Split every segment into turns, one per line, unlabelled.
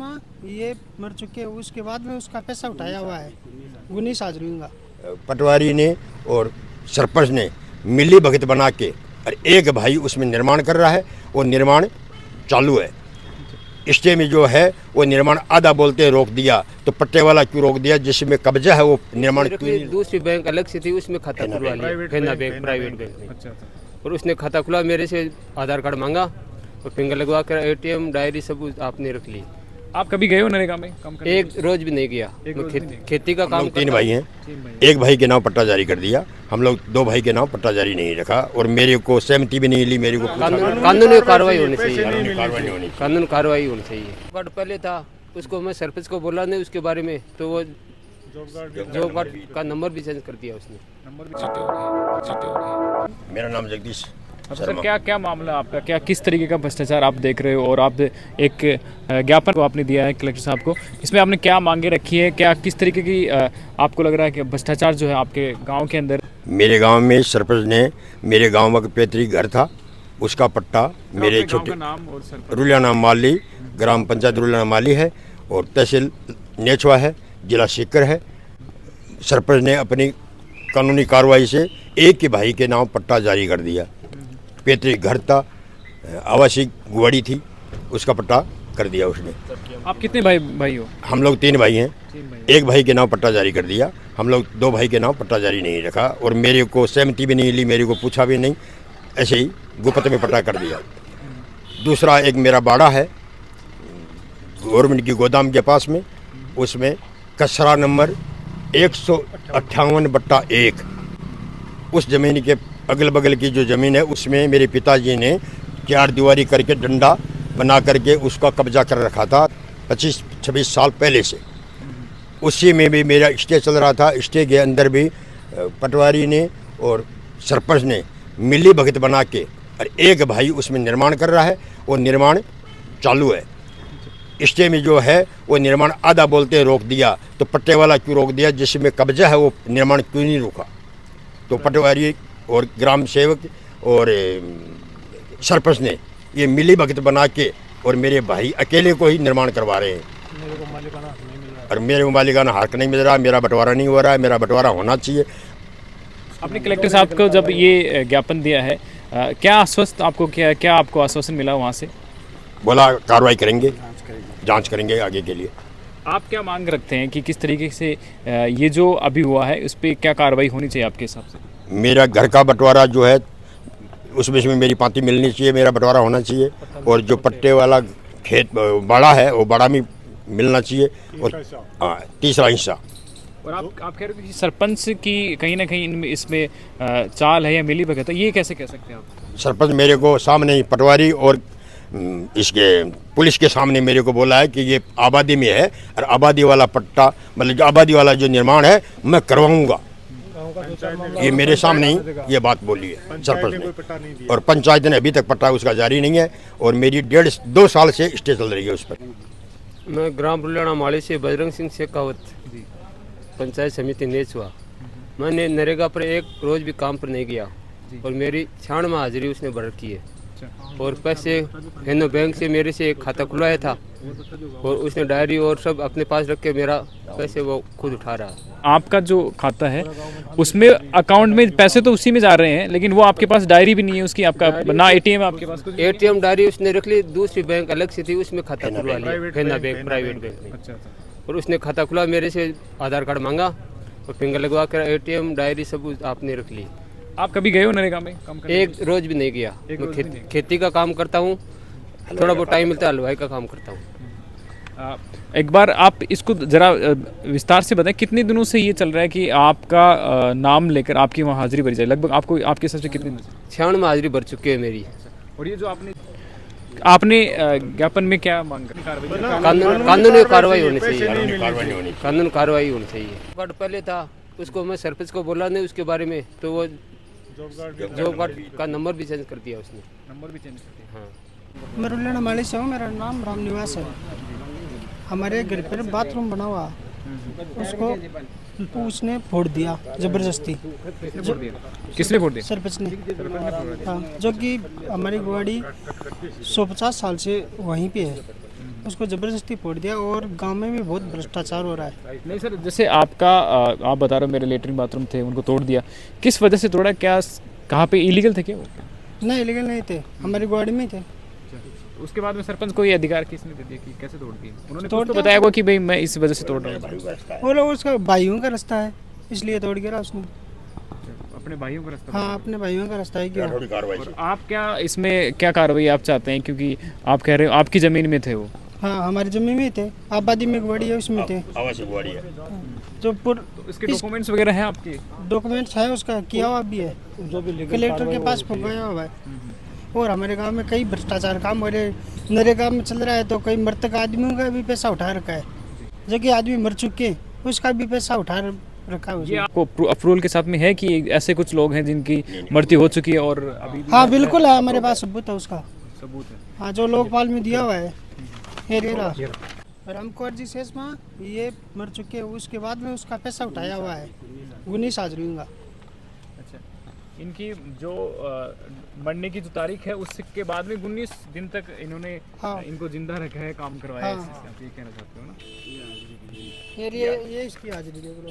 हाँ ये मर चुके हैं, उसके बाद में उसका पैसा उठाया हुआ है गुनीश आजमी का।
पटवारी ने और सरपंच ने मिली भगत बना के और एक भाई उसमें निर्माण कर रहा है, वो निर्माण चालू है। स्टे में जो है वो निर्माण आधा बोलते रोक दिया, तो पट्टे वाला क्यों रोक दिया? जिसमें कब्जा है वो निर्माण क्यों नहीं?
दूसरी बैंक अलग से थी, उसमें खाता खुलवा लिया, केनरा बैंक प्राइवेट बैंक में।
अच्छा अच्छा।
और उसने खाता खुला, मेरे से आधार कार्ड मांगा और फिंगर लगवा कर एटीएम डायरी सब आपने रख ली।
आप कभी गए हो नरेगा में काम करने?
एक रोज भी नहीं गया। मैं खेती का काम
तीन भाई हैं, एक भाई के नाम पट्टा जारी कर दिया, हम लोग दो भाई के नाम पट्टा जारी नहीं रखा, और मेरे को सहमति भी नहीं ली। मेरे को
कानूनी कार्रवाई होनी चाहिए,
कार्रवाई
कानून कार्रवाई होनी चाहिए। कार्ड पहले था, उसको मैं सरपंच को बोला नहीं उसके बारे में, तो वो जॉब कार्ड का नंबर भी चेंज कर दिया उसने।
नंबर भी छीटे हो गए।
मेरा नाम जगदीश।
अच्छा सर, क्या मामला आपका, क्या किस तरीके का भ्रष्टाचार आप देख रहे हो, और आप एक ज्ञापन को आपने दिया है कलेक्टर साहब को, इसमें आपने क्या मांगे रखी है, क्या किस तरीके की आपको लग रहा है कि भ्रष्टाचार जो है आपके गांव के अंदर?
मेरे गांव में सरपंच ने, मेरे गांव का पैतृक घर था, उसका पट्टा मेरे छोटे
नाम और सरपंच
रुलियाना माली, ग्राम पंचायत रुलियाना माली है, और तहसील नेचवा है, जिला सीकर है। सरपंच ने अपनी कानूनी कार्रवाई से एक ही भाई के नाम पट्टा जारी कर दिया। पैतृक घर था, आवासीय गुवाड़ी थी, उसका पट्टा कर दिया उसने।
आप कितने भाई हो?
हम लोग तीन भाई हैं, एक भाई के नाम पट्टा जारी कर दिया, हम लोग दो भाई के नाम पट्टा जारी नहीं रखा, और मेरे को सहमति भी नहीं ली, मेरे को पूछा भी नहीं, ऐसे ही गुपत में पट्टा कर दिया। दूसरा एक मेरा बाड़ा है गवर्नमेंट की गोदाम के पास में, उसमें कसरा नंबर 158/1, उस जमीन के अगल बगल की जो ज़मीन है उसमें मेरे पिताजी ने 4 दीवारी करके डंडा बना करके उसका कब्जा कर रखा था 25-26 साल पहले से। उसी में भी मेरा स्टे चल रहा था। स्टे के अंदर भी पटवारी ने और सरपंच ने मिली भगत बना के और एक भाई उसमें निर्माण कर रहा है, वो निर्माण चालू है। स्टे में जो है वो निर्माण आधा बोलते रोक दिया, तो पट्टे वाला क्यों रोक दिया? जिसमें कब्जा है वो निर्माण क्यों नहीं रोका? तो पटवारी और ग्राम सेवक और सरपंच ने ये मिली भगत बना के और मेरे भाई अकेले को ही निर्माण करवा रहे हैं, और मेरे को मालिकाना हक नहीं मिल रहा, मेरा बंटवारा नहीं हो रहा है, मेरा बंटवारा होना चाहिए।
आपने कलेक्टर साहब को जब ये ज्ञापन दिया है, क्या आश्वस्त आपको, क्या आपको आश्वासन मिला वहाँ से?
बोला कार्रवाई करेंगे, जांच करेंगे आगे के लिए।
आप क्या मांग रखते हैं कि किस तरीके से ये जो अभी हुआ है उस पर क्या कार्रवाई होनी चाहिए आपके हिसाब से?
मेरा घर का बंटवारा जो है उसमें मेरी पाती मिलनी चाहिए, मेरा बंटवारा होना चाहिए, और जो पट्टे वाला खेत बड़ा है वो बड़ा में मिलना चाहिए, और तीसरा हिस्सा।
और आप कह रहे हो कि सरपंच की कहीं ना कहीं इसमें चाल है या मिली भगत है, ये कैसे कह सकते हैं आप?
सरपंच मेरे को सामने ही पटवारी और इसके पुलिस के सामने मेरे को बोला है कि ये आबादी में है, और आबादी वाला पट्टा मतलब आबादी वाला जो निर्माण है मैं करवाऊंगा, ये मेरे सामने ही ये बात बोली है सरपंच ने। और पंचायत ने अभी तक पट्टा उसका जारी नहीं है, और मेरी 1.5-2 साल से स्टे चल रही है उस पर।
मैं ग्राम रुलियाना माली से बजरंग सिंह शेखावत, पंचायत समिति नेचवा। मैंने नरेगा पर एक रोज भी काम पर नहीं गया, और मेरी 6 माह हाजिरी उसने भर रखी है, और पैसे केनरा बैंक से मेरे से एक खाता खुलवाया था, और उसने डायरी और सब अपने पास रख के मेरा पैसे वो खुद उठा रहा है।
आपका जो खाता है उसमें अकाउंट में पैसे तो उसी में जा रहे हैं, लेकिन वो आपके पास डायरी भी नहीं है उसकी, आपका ना एटीएम है आपके पास?
एटीएम डायरी उसने रख ली, दूसरी बैंक अलग से थी, उसमें खाता खुलवा लिया, केनरा बैंक प्राइवेट बैंक में।
अच्छा अच्छा।
और उसने खाता खुला, मेरे से आधार कार्ड मांगा और फिंगर लगवा कर एटीएम डायरी सब आपने रख ली।
आप कभी गए हो नरेगा में काम करने?
एक रोज भी नहीं गया। मैं खेती का काम करता हूँ, थोड़ा बहुत टाइम मिलता है हलवाई का काम करता हूँ।
एक बार आप इसको ज़रा विस्तार से बताएं, कितने दिनों से ये चल रहा है कि आपका नाम लेकर आपकी वहाँ हाजिरी भरी जाए? लगभग आपको आपके हिसाब से कितने दिन?
6 माह हाजिरी भर चुकी है मेरी।
और ये जो आपने ज्ञापन में क्या मांग कर?
कानूनी कार्रवाई होनी चाहिए, कानून कार्रवाई होनी चाहिए। बट पहले था, उसको मैं सरपंच को बोला नहीं उसके बारे में, तो वो जॉब कार्ड का नंबर भी चेंज कर दिया उसने।
नंबर भी चेंज कर दिया?
हाँ।
मैं रुलियाना माली से हूँ, मेरा नाम राम निवास है। हमारे घर पर बाथरूम बना हुआ, उसको उसने फोड़ दिया जबरदस्ती।
किसने फोड़ दिया?
सरपंच ने। हाँ, जो कि हमारी गुवाड़ी 150 साल से वहीं पे है। उसको ज़बरदस्ती फोड़ दिया। और गांव में भी बहुत भ्रष्टाचार हो रहा है।
नहीं सर, जैसे आपका आप बता रहे हो मेरे लेटरिन बाथरूम थे उनको तोड़ दिया, किस वजह से तोड़ा? क्या कहाँ पे इलीगल थे क्या वो?
नहीं, इलीगल नहीं थे, हमारी गाड़ी में थे।
उसके बाद में सरपंच को ये अधिकार किसने दे दिया कि कैसे तोड़ दिए? उन्होंने
तोड़
कुछ तो
दिया।
बताया होगा कि भाई मैं इस वजह से तोड़ रहा हूँ।
वो लोग उसका भाइयों का रास्ता है, इसलिए तोड़ गिरा उसने।
अपने भाइयों का रास्ता।
हाँ, अपने भाइयों का रास्ता है क्यों।
थोड़ी कार्रवाई
और आप क्या इसमें क्या कार्रवाई आप चाहते हैं, क्योंकि आप कह रहे हो आपकी ज़मीन में थे वो?
हाँ, हमारी जमीन में थे, आबादी में गाड़ी है उसमें थे।
आवासीय गाड़ी है।
जो
तो इसके डॉक्यूमेंट्स वगैरह हैं आपके?
डॉक्यूमेंट्स है उसका, किया हुआ भी है, जो भी कलेक्टर के पास पहुँचाया हुआ है। और हमारे गांव में कई भ्रष्टाचार काम हो रहे, नरेगा में चल रहा है, तो कई मृतक आदमियों का भी पैसा उठा रखा है। जगह आदमी मर चुके हैं, उसका भी पैसा उठा रखा है
ये
उसने।
आपको अप्रूवल के साथ में है कि ऐसे कुछ लोग हैं जिनकी मृत्यु हो चुकी है और अभी भी
हाँ, बिल्कुल है, हमारे पास सबूत है उसका।
सबूत है?
हाँ, जो लोकपाल में दिया हुआ है। ये रेरा रामकुमार जी शेषमा, ये मर चुके हैं, उसके बाद में उसका पैसा उठाया हुआ है 19 हाजरी का।
अच्छा, इनकी जो मरने की जो तारीख है उसके बाद में 19 दिन तक इन्होंने
हाँ।
इनको जिंदा रखा है, काम करवाया है।
हाँ।
इससे आप ये कहना चाहते हो ना?
ये इसकी हाजरी देख लो।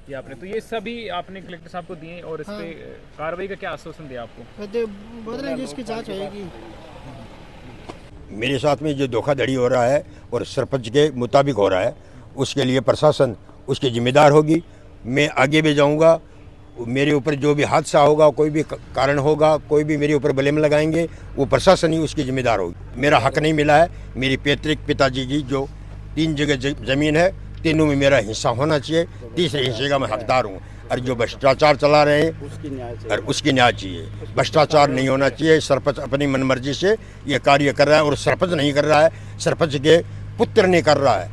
ये आपने तो ये सभी आपने कलेक्टर साहब को दिए और इस पे कार्रवाई का क्या आश्वासन दिया आपको?
कहते बोल रहे हैं कि इसकी जांच होएगी।
मेरे साथ में जो धोखाधड़ी हो रहा है और सरपंच के मुताबिक हो रहा है, उसके लिए प्रशासन उसकी जिम्मेदार होगी। मैं आगे भी जाऊंगा, मेरे ऊपर जो भी हादसा होगा, कोई भी कारण होगा, कोई भी मेरे ऊपर ब्लेम लगाएंगे, वो प्रशासन ही उसकी जिम्मेदार होगी। मेरा हक नहीं मिला है, मेरी पैतृक पिताजी की जो 3 जगह ज़मीन है, तीनों में मेरा हिस्सा होना चाहिए, तीसरे हिस्से का मैं हकदार हूँ। और जो भ्रष्टाचार चला रहे हैं और उसकी न्याय चाहिए, भ्रष्टाचार नहीं होना चाहिए। सरपंच अपनी मनमर्जी से ये कार्य कर रहा है और सरपंच नहीं कर रहा है, सरपंच के पुत्र ने कर रहा है,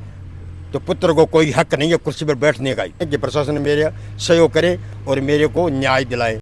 तो पुत्र को कोई हक नहीं है कुर्सी पर बैठने का। कि प्रशासन मेरे सहयोग करे और मेरे को न्याय दिलाए।